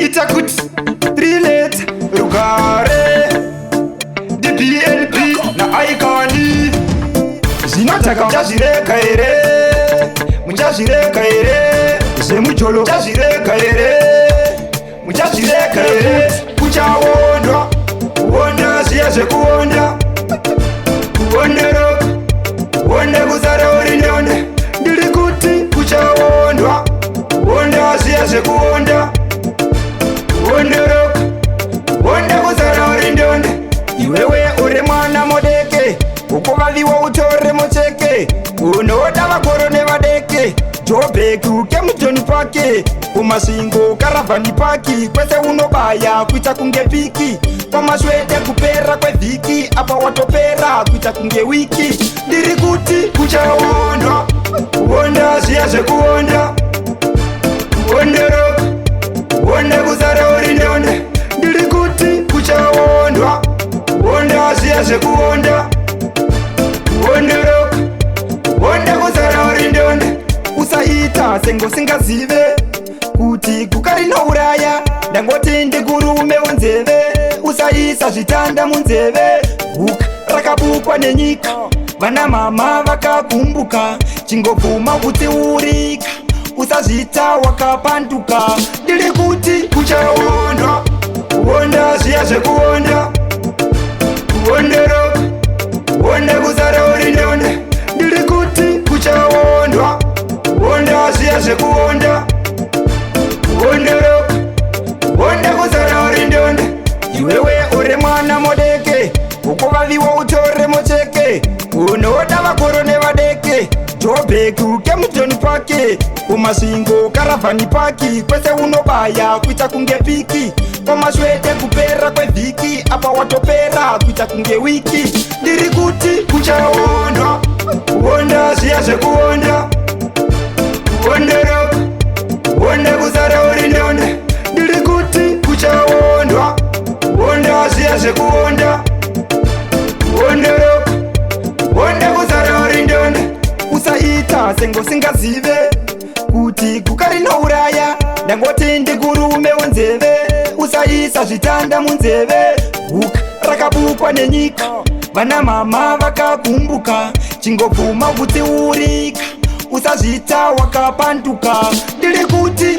itakuti 3 late rugare DPLP na Iconi zinataka mchazireka ere muchazireka ere semucholo muchazireka ere muchazireka ere kuchawondwa kuwonda siyaze kuwonda kuwondero kuwonda kuzara orindonde ndiri kuti kuchawondwa kuwonda siyaze kuwonda kuwondero kuwonda kuzara orindonde iwewe uri mwana modeke ukovaliwa utore mocheke unoda vakoro nevadeke jobeki uke mutoni pake kumasingo karavhani paki kwese unobaya kuita kunge piki kwamaswede kupera kwevhiki apa watopera kuita kunge wiki ndiri kuti kuchawondwa kuwonda ziya zvekuwonda kuwondero kuwonda kuzara orindonde ndiri kuti kuchawondwa kuwonda ziya zvekuwonda kuwondero kuwonda kuzara orindonde usaita sengo singazive kuti kuka rinouraya ndangoti ndikurume wenzeve usaisa zvitanda munzeve huka rakabukwa nenyika vana mama vakakumbuka chingobvuma kutsiurika usazvita wakapanduka ndiri kuti kuchawondwa kuwonda zviya zvekuwonda kuwondero kuwonda kuzara orindonde ndiri kuti kuchawondwa kuwonda zviya zvekuwonda kuwondero kuwonda kuzara orindonde iwewe uri mwana modeke ukuvaviwa utore mocheke unoda vakoro nevadeke jobeki uke mutoni pake kumasingo karavhani paki kwese unobaya kuita kunge piki kwamaswede kupera kwevhiki apa watopera kuita kunge wiki ndiri kuti kuchawondwa kuwonda zviya zvekuwonda kuwondero kuwonda kuzara orindonde ndiri kuti kuchawondwa kuwonda zviya zvekuwonda kuwondero kuwonda kuzara orindonde usaita sengo singazive kuti kuka rinouraya ndangoti ndikurume wenzeve usaisa zvitanda munzeve huka rakabukwa nenyika vana mama vakakumbuka chingobvuma kutsiurika usazvita wakapanduka ndiri kuti